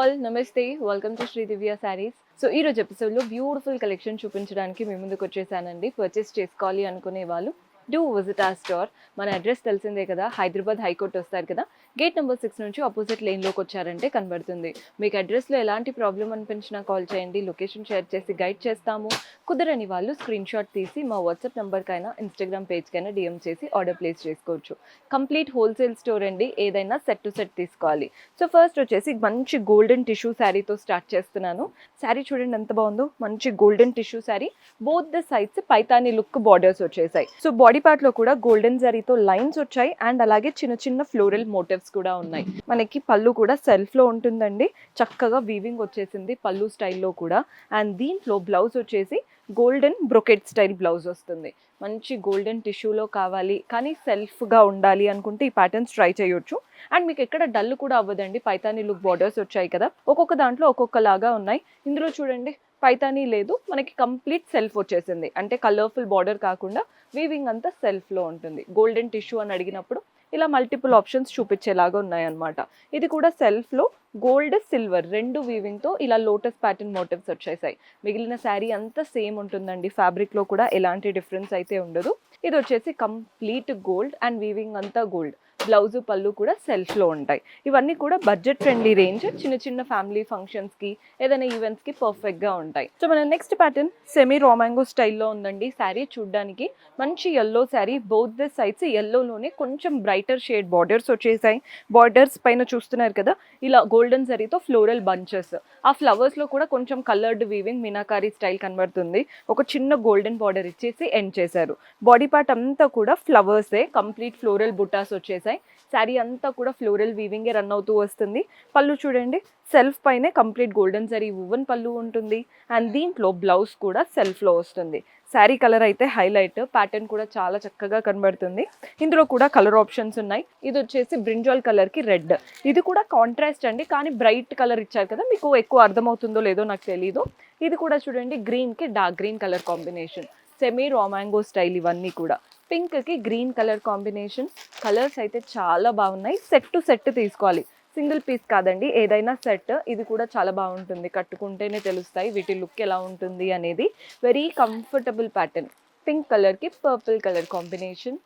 All నమస్తే welcome to Shri Divya Sarees. So ఈ రోజు ఎపిసోడ్లో బ్యూటిఫుల్ కలెక్షన్ చూపించడానికి మీ ముందుకు వచ్చేసానండి. పర్చేస్ చేసుకోవాలి అనుకునే వాళ్ళు డూ విజిట్ ఆ స్టోర్. మన అడ్రస్ తెలిసిందే కదా, హైదరాబాద్ హైకోర్ట్ వస్తారు కదా, గేట్ నెంబర్ 6 నుంచి ఆపోజిట్ లేన్లోకి వచ్చారంటే కనబడుతుంది. మీకు అడ్రస్లో ఎలాంటి ప్రాబ్లం అనిపించినా కాల్ చేయండి, లొకేషన్ షేర్ చేసి గైడ్ చేస్తాము. కుదరని వాళ్ళు స్క్రీన్ షాట్ తీసి మా వాట్సాప్ నెంబర్కైనా ఇన్స్టాగ్రామ్ పేజ్కైనా డిఎం చేసి ఆర్డర్ ప్లేస్ చేసుకోవచ్చు. కంప్లీట్ హోల్సేల్ స్టోర్ అండి, ఏదైనా సెట్ టు సెట్ తీసుకోవాలి. సో ఫస్ట్ వచ్చేసి మంచి గోల్డెన్ టిష్యూ శారీతో స్టార్ట్ చేస్తున్నాను. శారీ చూడండి ఎంత బాగుందో, మంచి golden tissue sari. Both the sides Paithani look borders వచ్చేసాయి. సో బాడీ పార్ట్ లో కూడా గోల్డెన్ జరీతో లైన్స్ వచ్చాయి అండ్ అలాగే చిన్న చిన్న ఫ్లోరల్ మోటివ్స్ కూడా ఉన్నాయి. మనకి పళ్ళు కూడా సెల్ఫ్ లో ఉంటుందండి, చక్కగా వీవింగ్ వచ్చేసింది పళ్ళు స్టైల్లో కూడా. అండ్ దీంట్లో బ్లౌజ్ వచ్చేసి గోల్డెన్ బ్రొకెట్ స్టైల్ బ్లౌజ్ వస్తుంది. మంచి గోల్డెన్ టిష్యూలో కావాలి కానీ సెల్ఫ్గా ఉండాలి అనుకుంటే ఈ ప్యాటర్న్స్ ట్రై చేయొచ్చు. అండ్ మీకు ఎక్కడ డల్ కూడా అవ్వదండి, పైతాని లుక్ బార్డర్స్ వచ్చాయి కదా, ఒక్కొక్క దాంట్లో ఒక్కొక్కలాగా ఉన్నాయి. ఇందులో చూడండి పైతానీ లేదు, మనకి కంప్లీట్ సెల్ఫ్ వచ్చేసింది, అంటే కలర్ఫుల్ బార్డర్ కాకుండా వీవింగ్ అంతా సెల్ఫ్లో ఉంటుంది. గోల్డెన్ టిష్యూ అని అడిగినప్పుడు ఇలా మల్టిపుల్ ఆప్షన్స్ చూపించేలాగా ఉన్నాయన్నమాట. ఇది కూడా సెల్ఫ్లో గోల్డ్ సిల్వర్ రెండు వీవింగ్తో ఇలా లోటస్ ప్యాటర్న్ మోటివ్స్ వచ్చేసాయి. మిగిలిన శారీ అంతా సేమ్ ఉంటుందండి, ఫ్యాబ్రిక్లో కూడా ఎలాంటి డిఫరెన్స్ అయితే ఉండదు. ఇది వచ్చేసి కంప్లీట్ గోల్డ్ అండ్ వీవింగ్ అంతా గోల్డ్. బ్లౌజు పళ్ళు కూడా సెల్ఫ్లో ఉంటాయి. ఇవన్నీ కూడా బడ్జెట్ ఫ్రెండ్లీ రేంజ్, చిన్న చిన్న ఫ్యామిలీ ఫంక్షన్స్కి ఏదైనా ఈవెంట్స్కి పర్ఫెక్ట్గా ఉంటాయి. సో మన నెక్స్ట్ ప్యాటర్న్ సెమీ రామాంగో స్టైల్లో ఉందండి. శారీ చూడ్డానికి మంచి yellow sari, both the sides ఎల్లోలోనే కొంచెం బ్రైటర్ షేడ్ బార్డర్స్ వచ్చేసాయి. బార్డర్స్ పైన చూస్తున్నారు కదా, ఇలా గోల్డెన్ జరీతో ఫ్లోరల్ బంచెస్, ఆ ఫ్లవర్స్లో కూడా కొంచెం కలర్డ్ వీవింగ్ మీనాకారి స్టైల్ కనబడుతుంది. ఒక చిన్న గోల్డెన్ బార్డర్ ఇచ్చేసి ఎండ్ చేశారు. బాడీ పార్ట్ అంతా కూడా ఫ్లవర్సే, కంప్లీట్ ఫ్లోరల్ బుటాస్ వచ్చేసాయి. శారీ అంతా కూడా ఫ్లోరల్ వీవింగే రన్ అవుతూ వస్తుంది. పళ్ళు చూడండి సెల్ఫ్ పైనే కంప్లీట్ గోల్డెన్ జరీ వువెన్ పళ్ళు ఉంటుంది. అండ్ దీంట్లో బ్లౌజ్ కూడా సెల్ఫ్లో వస్తుంది. శారీ కలర్ అయితే హైలైట్, ప్యాటర్న్ కూడా చాలా చక్కగా కనబడుతుంది. ఇందులో కూడా కలర్ ఆప్షన్స్ ఉన్నాయి. ఇది వచ్చేసి బ్రింజాల్ కలర్కి రెడ్, ఇది కూడా కాంట్రాస్ట్ అండి, కానీ బ్రైట్ కలర్ ఇచ్చారు కదా, మీకు ఎక్కువ అర్థమవుతుందో లేదో నాకు తెలీదు. ఇది కూడా చూడండి గ్రీన్కి dark green colour combination, semi రామాంగో స్టైల్. ఇవన్నీ కూడా పింక్కి గ్రీన్ కలర్ కాంబినేషన్. కలర్స్ అయితే చాలా బాగున్నాయి. సెట్ టు సెట్ తీసుకోవాలి, సింగిల్ పీస్ కాదండి, ఏదైనా సెట్. ఇది కూడా చాలా బాగుంటుంది, కట్టుకుంటేనే తెలుస్తాయి వీటి లుక్ ఎలా ఉంటుంది అనేది. వెరీ కంఫర్టబుల్ ప్యాటర్న్, పింక్ కలర్కి పర్పుల్ కలర్ కాంబినేషన్.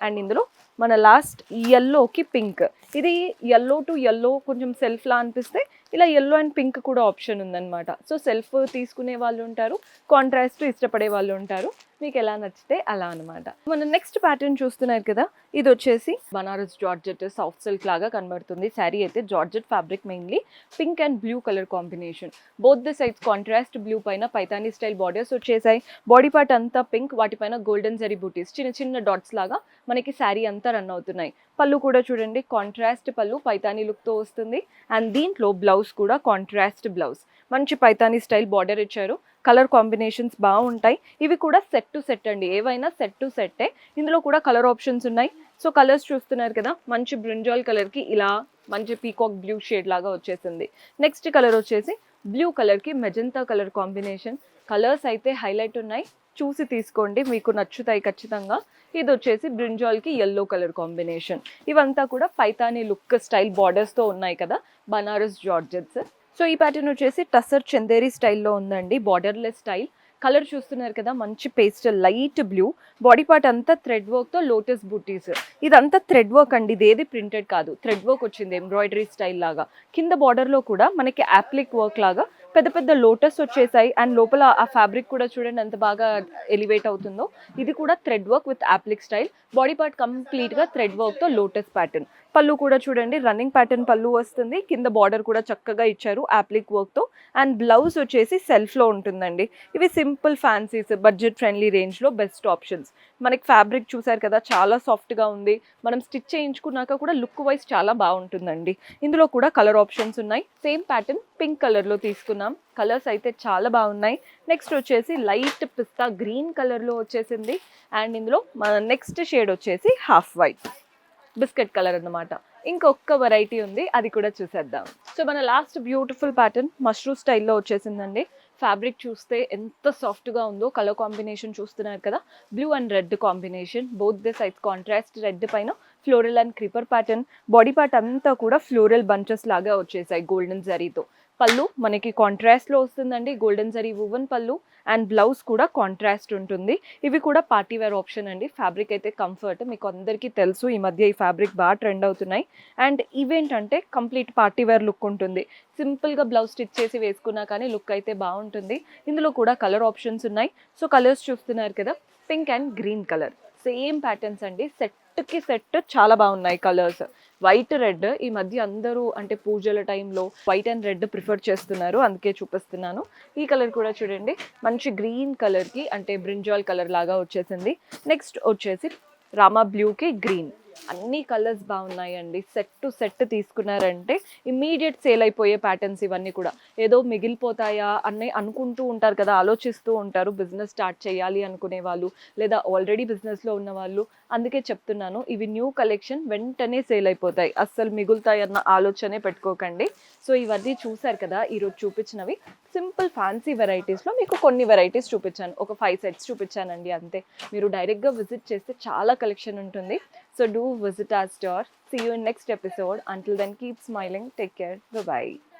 అండ్ ఇందులో మన లాస్ట్ ఎల్లోకి పింక్, ఇది ఎల్లో టు ఎల్లో కొంచెం సెల్ఫ్లా అనిపిస్తే ఇలా ఎల్లో అండ్ పింక్ కూడా ఆప్షన్ ఉందన్నమాట. సో సెల్ఫ్ తీసుకునే వాళ్ళు ఉంటారు, కాంట్రాస్ట్ ఇష్టపడే వాళ్ళు ఉంటారు, మీకు ఎలా నచ్చితే అలా అనమాట. మనం నెక్స్ట్ ప్యాటర్న్ చూస్తున్నారు కదా, ఇది వచ్చేసి బనారస్ జార్జెట్ సాఫ్ట్ సిల్క్ లాగా కనబడుతుంది. శారీ అయితే georgette fabric, mainly pink and blue colour combination. Both the sides contrast blue పైన పైతానీ స్టైల్ బార్డర్స్ వచ్చేసాయి. బాడీ పార్ట్ అంతా పింక్, వాటిపైన గోల్డెన్ జరీ బూటీస్ చిన్న చిన్న డాట్స్ లాగా మనకి శారీ అంతా రన్ అవుతున్నాయి. పళ్ళు కూడా చూడండి కాంట్రాస్ట్ పళ్ళు, పైతానీ లుక్తో వస్తుంది. అండ్ దీంట్లో బ్లౌజ్ కూడా కాంట్రాస్ట్ బ్లౌజ్, మంచి పైతానీ స్టైల్ బార్డర్ ఇచ్చారు. కలర్ కాంబినేషన్స్ బాగుంటాయి. ఇవి కూడా సెట్ టు సెట్ అండి, ఏవైనా సెట్ టు సెట్టే. ఇందులో కూడా కలర్ ఆప్షన్స్ ఉన్నాయి. సో కలర్స్ చూస్తున్నారు కదా, మంచి బ్రింజాల్ కలర్కి ఇలా మంచి పీకాక్ బ్లూ షేడ్ లాగా వచ్చేసింది. నెక్స్ట్ కలర్ వచ్చేసి బ్లూ కలర్కి మెజంతా కలర్ కాంబినేషన్. కలర్స్ అయితే హైలైట్ ఉన్నాయి, చూసి తీసుకోండి, మీకు నచ్చుతాయి ఖచ్చితంగా. ఇది వచ్చేసి బ్రింజాల్కి ఎల్లో కలర్ కాంబినేషన్. ఇవంతా కూడా పైతానీ లుక్ స్టైల్ బార్డర్స్తో ఉన్నాయి కదా, బనారస్ జార్జెట్స్. సో ఈ ప్యాటర్న్ వచ్చేసి టసర్ చందేరి స్టైల్లో ఉందండి, బార్డర్లెస్ స్టైల్. కలర్ చూస్తున్నారు కదా, మంచి pastel light blue. Body part అంతా థ్రెడ్ వర్క్తో లోటస్ బూటీస్. ఇదంతా థ్రెడ్ వర్క్ అండి, ఇదేది ప్రింటెడ్ కాదు, థ్రెడ్ వర్క్ వచ్చింది ఎంబ్రాయిడరీ స్టైల్ లాగా. కింద బార్డర్లో కూడా మనకి యాప్లిక్ వర్క్ లాగా పెద్ద పెద్ద లోటస్ వచ్చేసాయి. అండ్ లోపల ఆ ఫ్యాబ్రిక్ కూడా చూడండి ఎంత బాగా ఎలివేట్ అవుతుందో. ఇది కూడా thread work with appliqué style. Body part కంప్లీట్గా థ్రెడ్ వర్క్తో లోటస్ ప్యాటర్న్. పళ్ళు కూడా చూడండి రన్నింగ్ ప్యాటర్న్ పళ్ళు వస్తుంది. కింద బార్డర్ కూడా చక్కగా ఇచ్చారు యాప్లిక్ వర్క్తో. అండ్ బ్లౌజ్ వచ్చేసి సెల్ఫ్లో ఉంటుందండి. ఇవి సింపుల్ ఫ్యాన్సీస్, బడ్జెట్ ఫ్రెండ్లీ రేంజ్లో బెస్ట్ ఆప్షన్స్. మనకి ఫ్యాబ్రిక్ చూసారు కదా, చాలా సాఫ్ట్గా ఉంది. మనం స్టిచ్ చేయించుకున్నాక కూడా లుక్ వైజ్ చాలా బాగుంటుందండి. ఇందులో కూడా కలర్ ఆప్షన్స్ ఉన్నాయి. సేమ్ ప్యాటర్న్ పింక్ కలర్లో తీసుకున్నాం. కలర్స్ అయితే చాలా బాగున్నాయి. నెక్స్ట్ వచ్చేసి లైట్ పిస్తా గ్రీన్ కలర్లో వచ్చేసింది. అండ్ ఇందులో మన నెక్స్ట్ షేడ్ వచ్చేసి హాఫ్ వైట్ బిస్కెట్ కలర్ అన్నమాట. ఇంకొక వెరైటీ ఉంది, అది కూడా చూసేద్దాం. సో మన లాస్ట్ బ్యూటిఫుల్ ప్యాటర్న్ మష్రూమ్ స్టైల్లో వచ్చేసిందండి. ఫ్యాబ్రిక్ చూస్తే ఎంత సాఫ్ట్గా ఉందో. కలర్ కాంబినేషన్ చూస్తున్నారు కదా, blue and red combination. Both the sides contrast red పైన floral and creeper pattern. Body part అంతా కూడా ఫ్లోరల్ బంచెస్ లాగా వచ్చేసాయి గోల్డెన్ జరీతో. పళ్ళు మనకి కాంట్రాస్ట్లో వస్తుందండి, గోల్డెన్ జరీ వువెన్ పళ్ళు. అండ్ బ్లౌజ్ కూడా కాంట్రాస్ట్ ఉంటుంది. ఇవి కూడా పార్టీ వేర్ ఆప్షన్ అండి. ఫ్యాబ్రిక్ అయితే కంఫర్ట్, మీకు అందరికీ తెలుసు ఈ మధ్య ఈ ఫ్యాబ్రిక్ బాగా ట్రెండ్ అవుతున్నాయి. అండ్ ఇవేంటంటే కంప్లీట్ పార్టీ వేర్ లుక్ ఉంటుంది. సింపుల్గా బ్లౌజ్ స్టిచ్ చేసి వేసుకున్నా కానీ లుక్ అయితే బాగుంటుంది. ఇందులో కూడా కలర్ ఆప్షన్స్ ఉన్నాయి. సో కలర్స్ చూస్తున్నారు కదా, pink and green colour, same patterns అండి. సెట్కి సెట్ చాలా బాగున్నాయి కలర్స్. వైట్ రెడ్ ఈ మధ్య అందరూ అంటే పూజల టైంలో వైట్ అండ్ రెడ్ ప్రిఫర్ చేస్తున్నారు, అందుకే చూపిస్తున్నాను. ఈ కలర్ కూడా చూడండి, మంచి గ్రీన్ కలర్కి అంటే బ్రింజాల్ కలర్ లాగా వచ్చేసింది. నెక్స్ట్ వచ్చేసి రామా బ్లూకి గ్రీన్. అన్ని కలర్స్ బాగున్నాయండి. సెట్ టు సెట్ తీసుకున్నారంటే ఇమ్మీడియట్ సేల్ అయిపోయే ప్యాటర్న్స్ ఇవన్నీ కూడా. ఏదో మిగిలిపోతాయా అని అనుకుంటూ ఉంటారు కదా, ఆలోచిస్తూ ఉంటారు బిజినెస్ స్టార్ట్ చేయాలి అనుకునే వాళ్ళు, లేదా ఆల్రెడీ బిజినెస్లో ఉన్న వాళ్ళు. అందుకే చెప్తున్నాను, ఇవి న్యూ కలెక్షన్, వెంటనే సేల్ అయిపోతాయి, అస్సలు మిగులుతాయి అన్న ఆలోచనే పెట్టుకోకండి. సో ఇవన్నీ చూసారు కదా ఈరోజు చూపించినవి. సింపుల్ ఫ్యాన్సీ వెరైటీస్లో మీకు కొన్ని వెరైటీస్ చూపించాను, ఒక 5 సెట్స్ చూపించానండి అంతే. మీరు డైరెక్ట్గా విజిట్ చేస్తే చాలా కలెక్షన్ ఉంటుంది. So do visit our store. See you in next episode. Until then, keep smiling. Take care. Bye-bye.